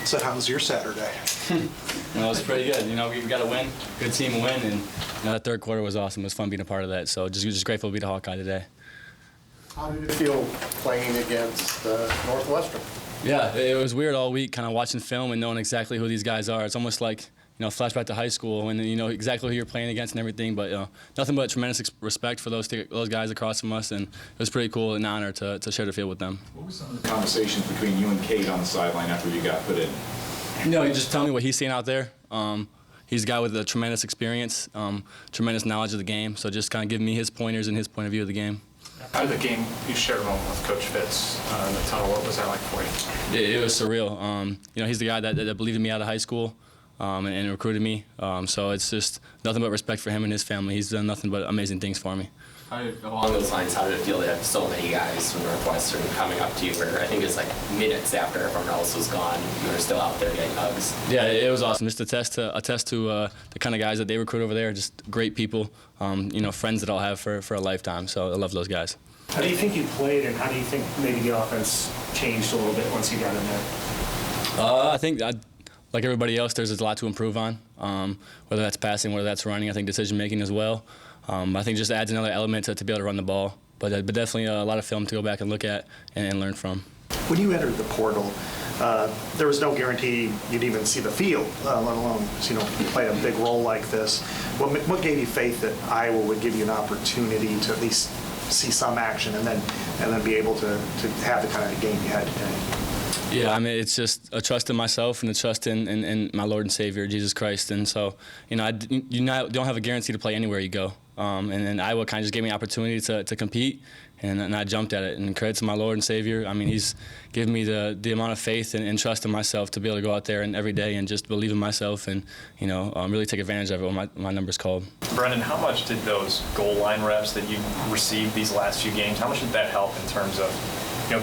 So how was your Saturday? It was pretty good. We got a win, good team win, and that third quarter was awesome. It was fun being a part of that. So just grateful to be the Hawkeye today. How did it feel playing against Northwestern? Yeah, it was weird all week, kind of watching film and knowing exactly who these guys are. It's almost like flashback to high school, and you know exactly who you're playing against and everything. But nothing but tremendous respect for those guys across from us, and it was pretty cool and an honor to share the field with them. What was some of the conversations between you and Cade on the sideline after you got put in? He just tell me what he's seeing out there. He's a guy with a tremendous experience, tremendous knowledge of the game. So just kind of giving me his pointers and his point of view of the game. Out of the game, you shared a moment with Coach Fitz in the tunnel. What was that like for you? It was surreal. He's the guy that believed in me out of high school and recruited me. So it's just nothing but respect for him and his family. He's done nothing but amazing things for me. Along those lines, how did it feel to have so many guys from Northwestern coming up to you where I think it's like minutes after everyone else was gone, you were still out there getting hugs? Yeah, it was awesome. Just attest to the kind of guys that they recruit over there, just great people, friends that I'll have for a lifetime. So I love those guys. How do you think you played, and how do you think maybe the offense changed a little bit once you got in there? I think like everybody else, there's a lot to improve on, whether that's passing, whether that's running. I think decision-making as well. I think it just adds another element to be able to run the ball. But definitely a lot of film to go back and look at and learn from. When you entered the portal, there was no guarantee you'd even see the field, let alone play a big role like this. What gave you faith that Iowa would give you an opportunity to at least see some action and then be able to have the kind of game you had today? Yeah, it's just a trust in myself and a trust in my Lord and Savior, Jesus Christ. And so, you don't have a guarantee to play anywhere you go. And Iowa kind of just gave me an opportunity to compete, and I jumped at it. And credit to my Lord and Savior. He's given me the amount of faith and trust in myself to be able to go out there and every day and just believe in myself and, really take advantage of it when my number's called. Brendan, how much did those goal line reps that you received these last few games, how much did that help in terms of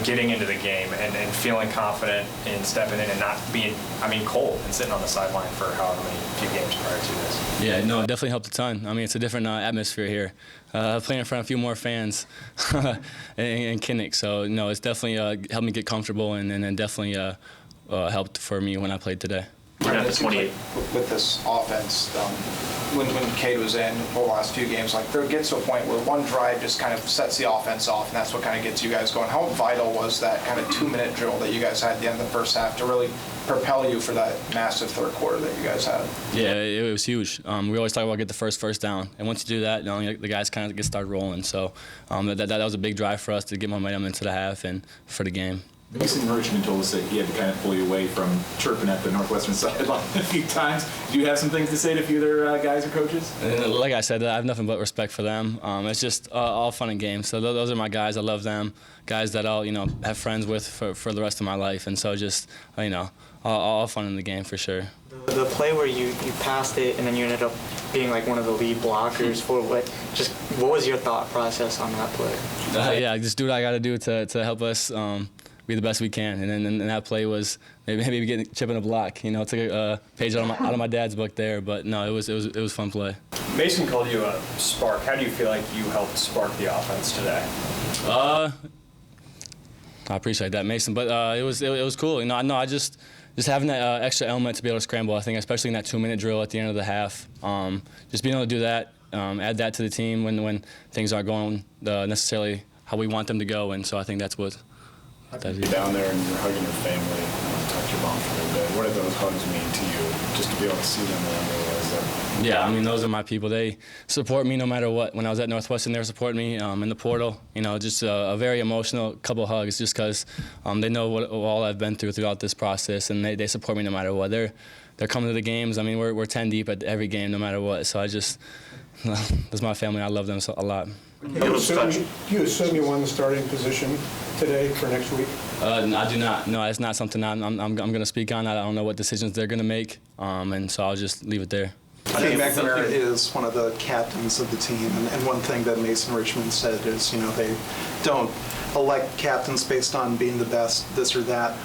getting into the game and feeling confident in stepping in and not being, cold and sitting on the sideline for however many few games prior to this? Yeah, no, it definitely helped a ton. It's a different atmosphere here. Playing in front of a few more fans in Kinnick, so no, it's definitely helped me get comfortable and definitely helped for me when I played today. With this offense, when Cade was in the last few games, there gets to a point where one drive just kind of sets the offense off, and that's what kind of gets you guys going. How vital was that kind of 2-minute drill that you guys had at the end of the first half to really propel you for that massive third quarter that you guys had? Yeah, it was huge. We always talk about get the first down, and once you do that, the guys kind of get started rolling. So that was a big drive for us to get momentum into the half and for the game. Mason Richman told us that he had to kind of pull you away from chirping at the Northwestern sideline a few times. Do you have some things to say to a few other guys or coaches? Like I said, I have nothing but respect for them. It's just all fun and games. So those are my guys. I love them. Guys that I'll have friends with for the rest of my life. And so just all fun in the game for sure. The play where you passed it and then you ended up being like one of the lead blockers for what was your thought process on that play? Yeah, just do what I got to do to help us be the best we can, and then that play was maybe getting chipping a block. Took a page out of my dad's book there, but no, it was fun play. Mason called you a spark. How do you feel like you helped spark the offense today? I appreciate that, Mason, but it was cool. I just having that extra element to be able to scramble. I think especially in that 2-minute drill at the end of the half, just being able to do that, add that to the team when things aren't going necessarily how we want them to go, and so I think that's what. You're down there and you're hugging your family, touch your mom for a little bit. What do those hugs mean to you, just to be able to see them and realize that? Yeah, those are my people. They support me no matter what. When I was at Northwestern, they were supporting me in the portal. Just a very emotional couple of hugs just because they know what all I've been throughout this process, and they support me no matter what. They're coming to the games. We're 10 deep at every game no matter what. So that's my family. I love them a lot. Do you assume you won the starting position today for next week? I do not. No, it's not something I'm going to speak on. I don't know what decisions they're going to make, and so I'll just leave it there. Cade McNamara is one of the captains of the team, and one thing that Mason Richman said is, they don't elect captains based on being the best, this or that.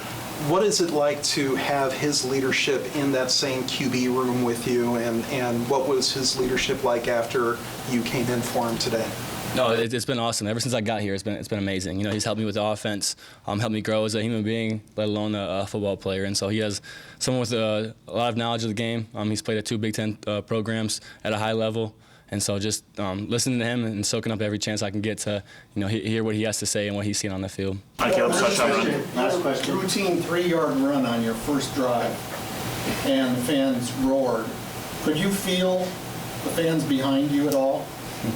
What is it like to have his leadership in that same QB room with you, and what was his leadership like after you came in for him today? No, it's been awesome. Ever since I got here, it's been amazing. You know, he's helped me with the offense, helped me grow as a human being, let alone a football player. And so he has someone with a lot of knowledge of the game. He's played at 2 Big Ten programs at a high level. And so just listening to him and soaking up every chance I can get to, hear what he has to say and what he's seen on the field. Last question. Routine 3-yard run on your first drive, and the fans roared. Could you feel the fans behind you at all?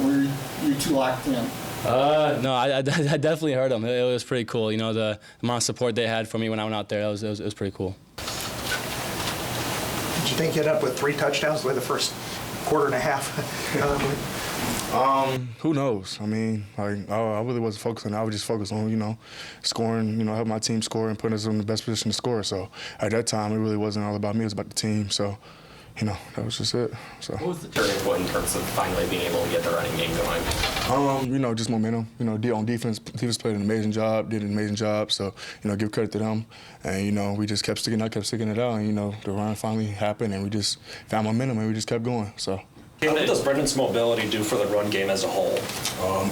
Were you too locked in? No, I definitely heard them. It was pretty cool. You know, the amount of support they had for me when I went out there, it was pretty cool. Did you think you'd end up with 3 touchdowns the way the first quarter and a half? Who knows? I mean, like, I really wasn't focused on it. I was just focused on, scoring, help my team score and put us in the best position to score. So at that time, it really wasn't all about me. It was about the team. So, that was just it. So. What was the turning point in terms of finally being able to get the running game going? Just momentum. On defense played an amazing job, did an amazing job. So, give credit to them. And, we just kept sticking it out. And, the run finally happened, and we just found momentum, and we just kept going. So. What does Brendan's mobility do for the run game as a whole?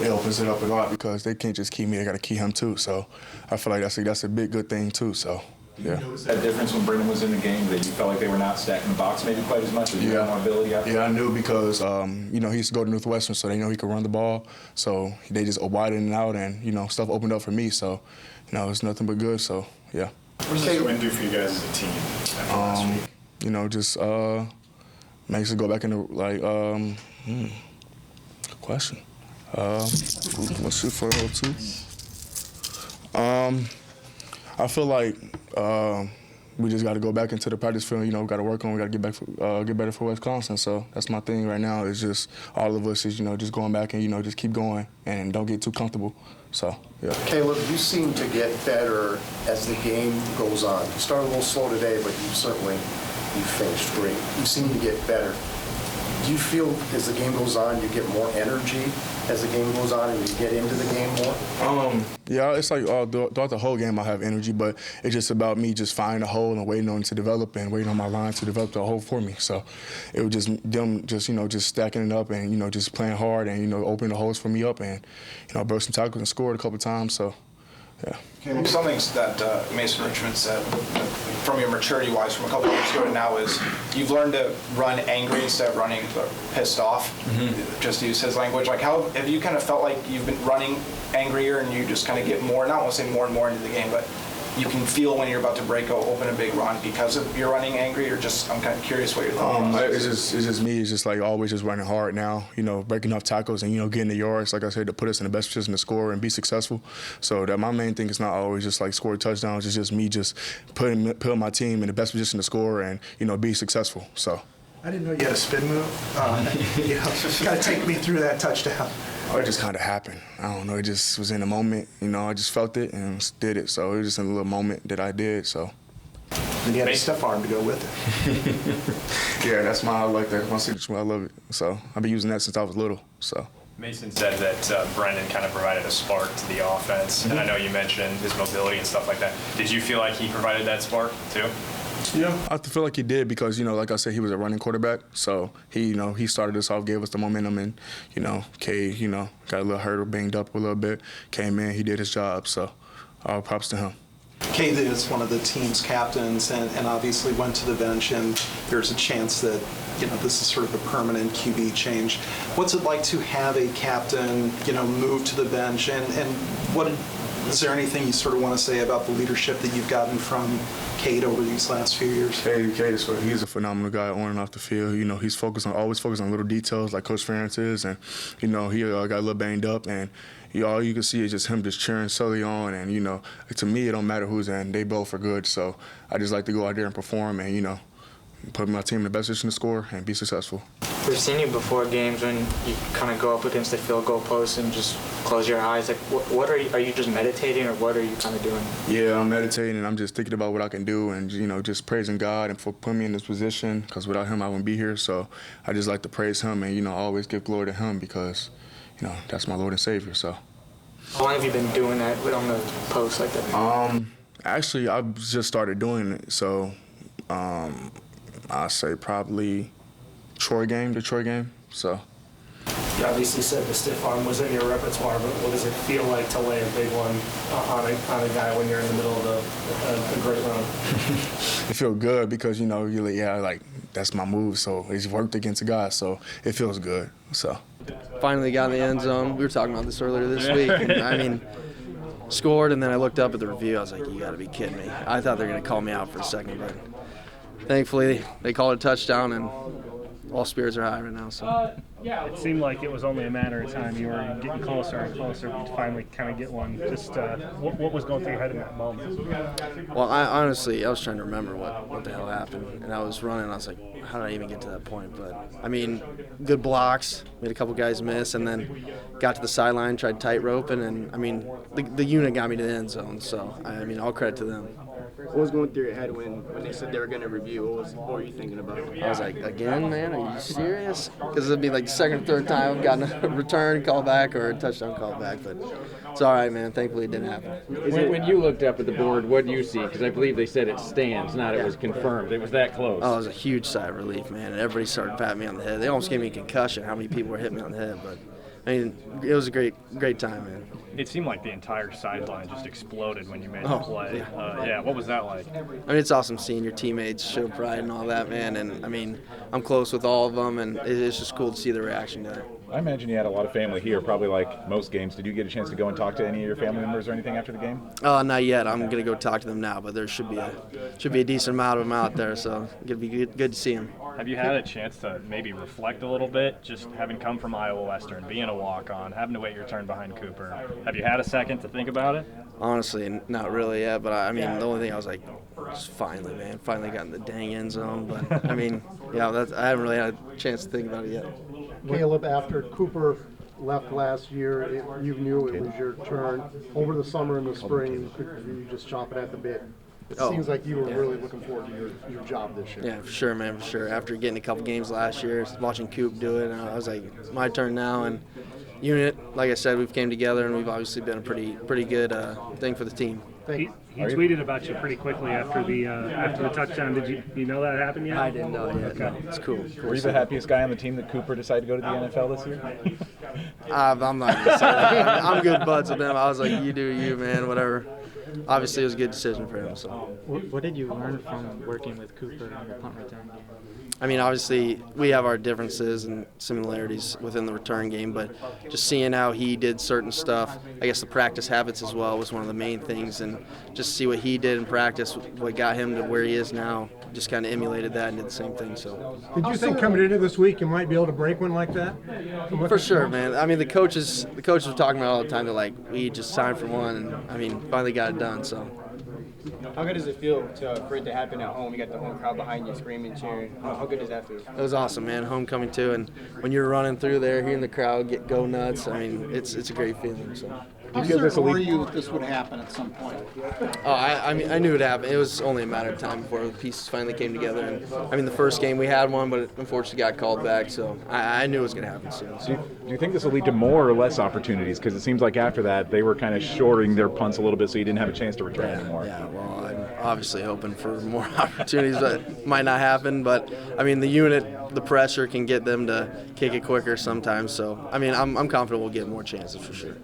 It opens it up a lot because they can't just key me; they got to key him too. So I feel like that's a big good thing too. So yeah. Did you notice that difference when Brendan was in the game, that you felt like they were not stacking the box maybe quite as much? Or you had more ability out there? Yeah, I knew because he used to go to Northwestern, so they know he could run the ball. So they just widen it out, and stuff opened up for me. So it's nothing but good. So yeah. What does this win do for you guys as a team after last week? Just makes it go back into good question. Let's shoot for the 2. I feel like we just got to go back into the practice field. We got to work on. We got to get better for Wisconsin. So that's my thing right now. Is just all of us is just going back and just keep going and don't get too comfortable. So yeah. Kaleb, you seem to get better as the game goes on. You started a little slow today, but you finished great. You seem to get better. Do you feel as the game goes on, you get more energy as the game goes on and you get into the game more? Yeah, it's like throughout the whole game I have energy, but it's just about me just finding a hole and waiting on it to develop and waiting on my line to develop the hole for me. So it was just them just stacking it up and, just playing hard and, opening the holes for me up and, broke some tackles and scored a couple times. So, yeah. Something that Mason Richman said from your maturity-wise from a couple of years ago to now is you've learned to run angry instead of running pissed off, just to use his language. Like, how have you kind of felt like you've been running angrier and you just kind of get more, not want to say more and more into the game, but you can feel when you're about to open a big run because of your running angry, or just I'm kind of curious what your thoughts are. It's just me. It's just like always just running hard now, breaking up tackles and, getting the yards, like I said, to put us in the best position to score and be successful. So that my main thing is not always just like score touchdowns. It's just me just putting my team in the best position to score and, be successful. So. I didn't know you had a spin move. Got to take me through that touchdown. Oh, it just kind of happened. I don't know. It just was in a moment. I just felt it and did it. So it was just in a little moment that I did. So. And you had a stiff arm to go with it. Yeah, that's I like that. My signature. I love it. So I've been using that since I was little. So. Mason said that Brendan kind of provided a spark to the offense, and I know you mentioned his mobility and stuff like that. Did you feel like he provided that spark too? Yeah, I feel like he did because, like I said, he was a running quarterback. So he started us off, gave us the momentum, and, Cade, got a little hurt or banged up a little bit, came in, he did his job. So all props to him. Cade is one of the team's captains and obviously went to the bench, and there's a chance that, this is sort of a permanent QB change. What's it like to have a captain, move to the bench, and is there anything you sort of want to say about the leadership that you've gotten from Cade over these last few years? Cade he's a phenomenal guy on and off the field. He's always focused on little details like Coach Ferentz is, and he got a little banged up, and all you can see is just him just cheering Sully on, and to me it don't matter who's in, they both are good. So I just like to go out there and perform, and put my team in the best position to score and be successful. We've seen you before games when you kind of go up against the field goal post and just close your eyes. Like, what are you just meditating, or what are you kind of doing? Yeah, I'm meditating, and I'm just thinking about what I can do and, just praising God and for putting me in this position, because without him I wouldn't be here. So I just like to praise him and, always give glory to him because, that's my Lord and Savior. So. How long have you been doing that on the post like that? Actually, I've just started doing it. So I say probably Detroit game. So. You obviously said the stiff arm was in your repertoire, but what does it feel like to lay a big one on a guy when you're in the middle of a great run? It feels good because, you know, you're like, yeah, like, that's my move, so it's worked against a guy, so it feels good, so. Finally got in the end zone. We were talking about this earlier this week. And, I mean, scored, and then I looked up at the review. I was like, you got to be kidding me. I thought they were going to call me out for a second, but thankfully they called it a touchdown, and all spirits are high right now. So. It seemed like it was only a matter of time. You were getting closer and closer to finally kind of get one. Just what was going through your head in that moment? Well, I was trying to remember what the hell happened, and I was running. I was like, how did I even get to that point? But I mean, good blocks, made a couple guys miss, and then got to the sideline, tried tight roping, and I mean, the unit got me to the end zone. So I mean, all credit to them. What was going through your head when they said they were going to review? What were you thinking about? I was like, again, man, are you serious? Because it'd be like the second or third time I've gotten a return call back or a touchdown call back, but it's all right, man. Thankfully, it didn't happen. When you looked up at the board, what did you see? Because I believe they said it stands, not it was confirmed. It was that close. Oh, it was a huge sigh of relief, man. And everybody started patting me on the head. They almost gave me a concussion, how many people were hitting me on the head, but I mean, it was a great time, man. It seemed like the entire sideline just exploded when you made the play. Yeah, what was that like? I mean, it's awesome seeing your teammates show pride and all that, man. And I mean, I'm close with all of them, and it's just cool to see the reaction to it. I imagine you had a lot of family here, probably like most games. Did you get a chance to go and talk to any of your family members or anything after the game? Not yet. I'm gonna go talk to them now, but there should be a decent amount of them out there, so it's gonna be good to see them. Have you had a chance to maybe reflect a little bit, just having come from Iowa Western, being a walk-on, having to wait your turn behind Cooper? Have you had a second to think about it? Honestly, not really yet, but I mean, the only thing I was like, just finally got in the dang end zone. But I mean, yeah, I haven't really had a chance to think about it yet. Kaleb, after Cooper left last year, you knew it was your turn. Over the summer and the spring, you just chomp it at the bit. It seems like you were really looking forward to your job this year. Yeah, for sure, man, for sure. After getting a couple games last year, watching Coop do it, I was like, it's my turn now. And unit, like I said, we've came together, and we've obviously been a pretty good thing for the team. He tweeted about you pretty quickly after the touchdown. Did you know that happened yet? I didn't know it yet. Okay. No, it's cool. Were you the happiest guy on the team that Cooper decided to go to the NFL this year? I'm not going to say that. I'm good buds with them. I was like, you do you, man, whatever. Obviously, it was a good decision for him. So. What did you learn from working with Cooper on the punt return game? I mean, obviously, we have our differences and similarities within the return game, but just seeing how he did certain stuff, I guess the practice habits as well was one of the main things, and just see what he did in practice, what got him to where he is now, just kind of emulated that and did the same thing. So. Did you think coming into this week you might be able to break one like that? For sure, man. I mean, the coaches were talking about all the time. They're like, we just signed for one, and I mean, finally got it done. So. How good does it feel for it to happen at home? You got the home crowd behind you screaming, cheering. How good does that feel? It was awesome, man. Homecoming too, and when you're running through there, hearing the crowd go nuts. I mean, it's a great feeling. So. How certain were you that this would happen at some point? Oh, I mean, I knew it would happen. It was only a matter of time before the pieces finally came together. And I mean, the first game we had one, but it unfortunately got called back. So I knew it was going to happen soon. Do you think this will lead to more or less opportunities? Because it seems like after that they were kind of shorting their punts a little bit, so you didn't have a chance to return anymore. Yeah, well, I'm obviously hoping for more opportunities, but might not happen. But I mean, the unit, the pressure can get them to kick it quicker sometimes. So I mean, I'm confident we'll get more chances for sure.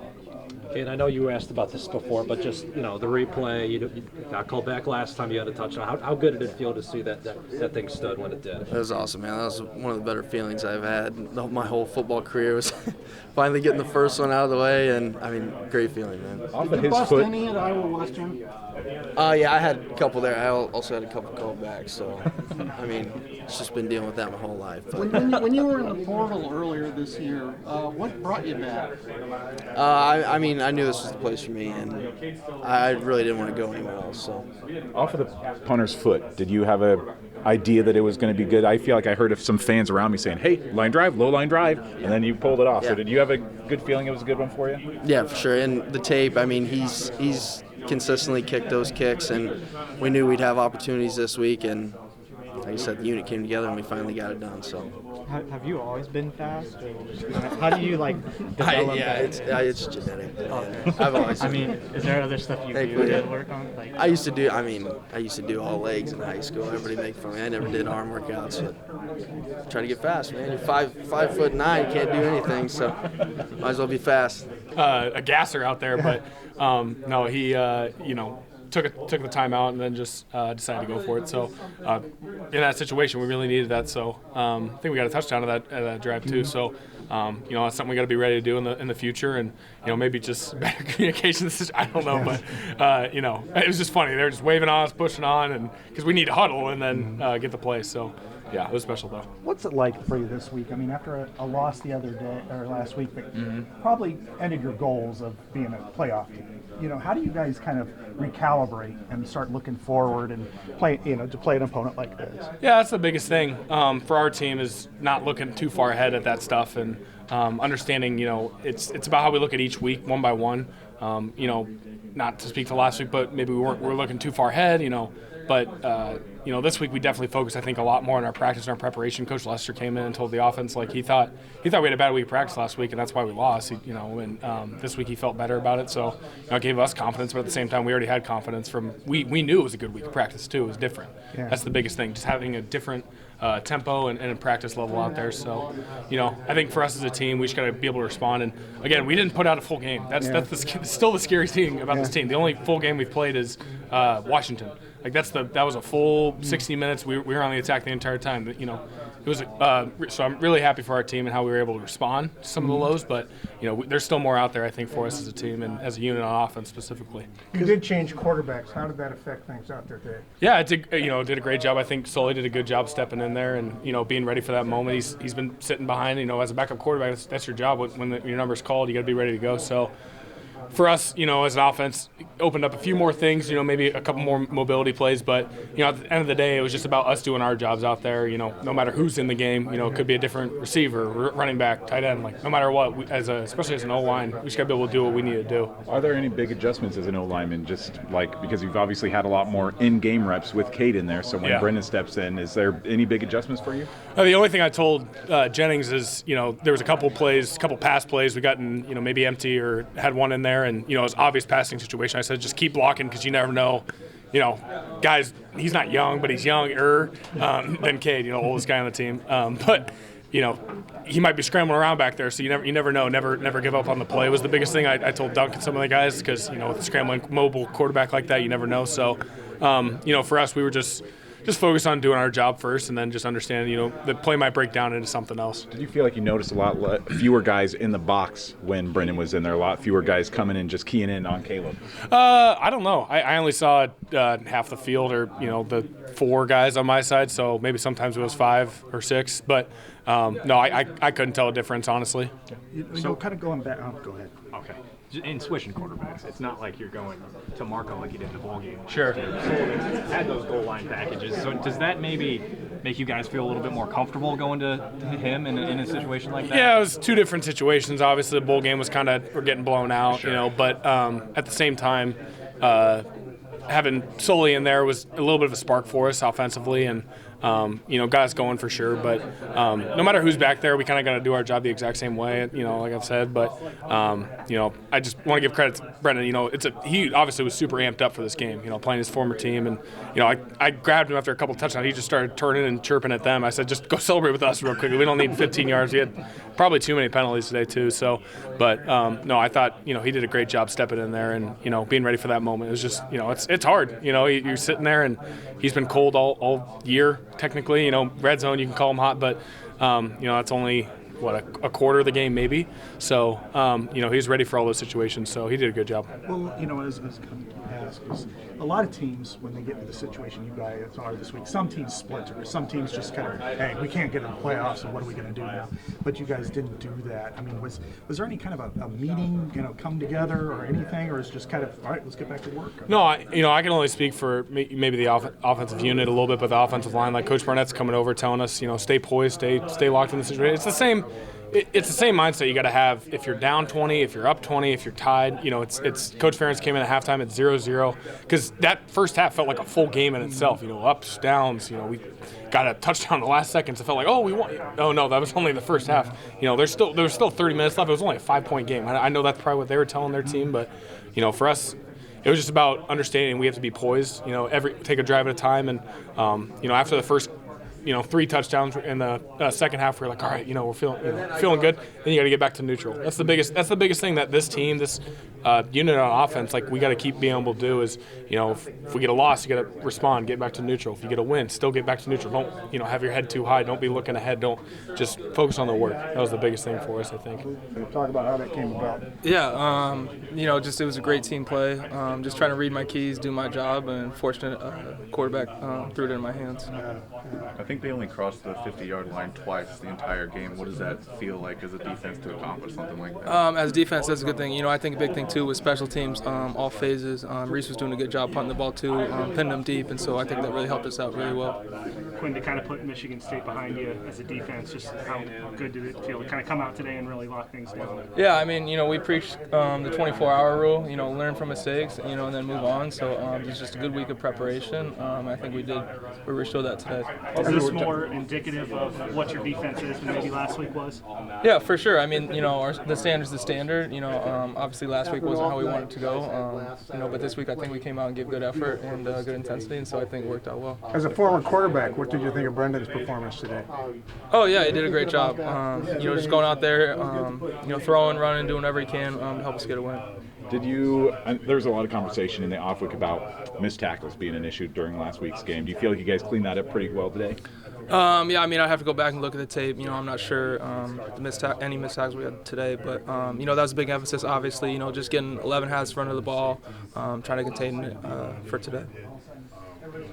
And I know you asked about this before, but just, the replay, you got called back last time you had a touchdown. How good did it feel to see that thing stood when it did? It was awesome, man. That was one of the better feelings I've had my whole football career was finally getting the first one out of the way, and, I mean, great feeling, man. Did you bust any at Iowa Western? Yeah, I had a couple there. I also had a couple callbacks, so, I mean, it's just been dealing with that my whole life. When you were in the portal earlier this year, what brought you back? I mean, I knew this was the place for me, and I really didn't want to go anywhere else. So, off of the punter's foot, did you have a idea that it was going to be good? I feel like I heard of some fans around me saying, "Hey, line drive, low line drive," and then you pulled it off. Yeah. So, did you have a good feeling it was a good one for you? Yeah, for sure. And the tape, I mean, he's consistently kicked those kicks, and we knew we'd have opportunities this week, and like I said, the unit came together and we finally got it done. So. Have you always been fast, or how do you like develop that? It's genetic. I've always. I mean, is there other stuff you do to work on? Like, I used to do all legs in high school. Everybody make fun of me. I never did arm workouts, but trying to get fast, man. You're 5'9", you can't do anything, so might as well be fast. A gasser out there, but no, he took the time out and then just decided to go for it. So in that situation, we really needed that. So I think we got a touchdown at that drive too. So that's something we got to be ready to do in the future, and maybe just better communication. I don't know, but it was just funny. They were just waving on us, pushing on, and because we need to huddle and then get the play. So. Yeah, it was special though. What's it like for you this week? I mean, after a loss the other day or last week, but probably ended your goals of being a playoff team. How do you guys kind of recalibrate and start looking forward and play an opponent like this? Yeah, that's the biggest thing for our team is not looking too far ahead at that stuff and understanding. It's about how we look at each week, one by one. Not to speak to last week, but maybe we're looking too far ahead. But this week we definitely focused, I think, a lot more on our practice and our preparation. Coach Lester came in and told the offense he thought we had a bad week of practice last week, and that's why we lost. And this week he felt better about it, so it gave us confidence. But at the same time, we already had confidence from we knew it was a good week of practice too. It was different. Yeah. That's the biggest thing, just having a different tempo and a practice level out there. So, I think for us as a team, we just got to be able to respond. And again, we didn't put out a full game. That's still the scary thing about this team. The only full game we've played is Washington. That was a full 60 minutes. We were on the attack the entire time. But, it was so I'm really happy for our team and how we were able to respond to some of the lows. But there's still more out there, I think, for us as a team and as a unit on offense specifically. You did change quarterbacks. How did that affect things out there today? Yeah, it did. Did a great job. I think Sully did a good job stepping in there and being ready for that moment. He's been sitting behind. As a backup quarterback, that's your job. When your number's called, you got to be ready to go. So. For us, as an offense, opened up a few more things, maybe a couple more mobility plays. But, at the end of the day, it was just about us doing our jobs out there. No matter who's in the game, it could be a different receiver, running back, tight end. No matter what, especially as an O-line, we just got to be able to do what we need to do. Are there any big adjustments as an O-lineman, because you've obviously had a lot more in-game reps with Kaden there, so when Brendan steps in, is there any big adjustments for you? The only thing I told Jennings is, there was a couple pass plays we got in, maybe empty or had one in there. And, it was obvious passing situation. I said, just keep blocking because you never know. Guys, he's not young, but he's younger than Cade, oldest guy on the team. But, he might be scrambling around back there, so you never know. Never give up on the play was the biggest thing I told Dunk and some of the guys because, with a scrambling mobile quarterback like that, you never know. So, for us, we were just focus on doing our job first and then just understand, the play might break down into something else. Did you feel like you noticed a lot fewer guys in the box when Brendan was in there, a lot fewer guys coming in, just keying in on Kaleb? I don't know. I only saw half the field or, the 4 guys on my side, so maybe sometimes it was 5 or 6. But, no, I couldn't tell a difference, honestly. So kind of going back – go ahead. Okay. In switching quarterbacks, it's not like you're going to Marco like you did in the bowl game. Sure. Sullivan had those goal line packages. So does that maybe make you guys feel a little bit more comfortable going to him in a situation like that? Yeah, it was 2 different situations. Obviously, the bowl game was we're getting blown out, sure. But at the same time, having Sully in there was a little bit of a spark for us offensively, and got us going for sure. But no matter who's back there, we kind of got to do our job the exact same way, like I've said. But, I just want to give credit to Brendan. He obviously was super amped up for this game, playing his former team. And, I grabbed him after a couple of touchdowns. He just started turning and chirping at them. I said, just go celebrate with us real quickly. We don't need 15 yards. We had probably too many penalties today, too. So, but, no, I thought, he did a great job stepping in there and, being ready for that moment. It was just, it's hard. You're sitting there and he's been cold all year. Technically, red zone, you can call him hot, but, that's only, a quarter of the game maybe. So, he's ready for all those situations, so he did a good job. Well, as ask is a lot of teams, when they get into the situation you guys are this week, some teams splinter. Some teams just kind of, hey, we can't get in the playoffs, so what are we going to do now? But you guys didn't do that. I mean, was there any kind of a meeting, come together or anything, or is it just kind of, all right, let's get back to work? No, I can only speak for maybe the offensive unit a little bit, but the offensive line, like Coach Barnett's coming over telling us, stay poised, stay locked in the situation. It's the same. it's the same mindset you got to have if you're down 20, if you're up 20, if you're tied. You know, it's Coach Ferentz came in at halftime at 0-0 because that first half felt like a full game in itself. You know, ups, downs. You know, we got a touchdown in the last seconds. It felt like, oh, we won. Oh no, that was only the first half. You know, there was still 30 minutes left. It was only a 5-point game. I know that's probably what they were telling their team, but you know, for us, it was just about understanding we have to be poised. You know, take a drive at a time, and you know, after the first 3 touchdowns in the second half, we're like, all right, you know, we're feeling good. Then you got to get back to neutral. That's the biggest thing that this team, this unit on offense, like we got to keep being able to do is, you know, if we get a loss, you got to respond, get back to neutral. If you get a win, still get back to neutral. Don't, you know, have your head too high. Don't be looking ahead. Don't just focus on the work. That was the biggest thing for us, I think. Talk about how that came about. Yeah, you know, just it was a great team play. Just trying to read my keys, do my job, and fortunate quarterback threw it in my hands. I think they only crossed the 50-yard line twice the entire game. What does that feel like as a defense to accomplish something like that? As defense, that's a good thing. You know, I think a big thing too was special teams, all phases. Reese was doing a good job punting the ball too, pinning them deep, and so I think that really helped us out really well. Quinn, to kind of put Michigan State behind you as a defense, just how good did it feel to kind of come out today and really lock things down? Yeah, I mean, you know, we preached the 24-hour rule. You know, learn from mistakes, you know, and then move on. So it's just a good week of preparation. I think we showed that today. Is this more indicative of what your defense is than maybe last week was? Yeah, for sure. I mean, you know, the standard's the standard. You know, obviously last week wasn't how we wanted to go. You know, but this week I think we came out and gave good effort and good intensity, and so I think it worked out well. As a former quarterback, what did you think of Brendan's performance today? Oh yeah, he did a great job. You know, just going out there, you know, throwing, running, doing whatever he can to help us get a win. There was a lot of conversation in the off week about missed tackles being an issue during last week's game. Do you feel like you guys cleaned that up pretty well today? Yeah, I mean, I have to go back and look at the tape. You know, I'm not sure any missed tackles we had today, but you know, that was a big emphasis. Obviously, you know, just getting 11 hats in front of the ball, trying to contain it for today.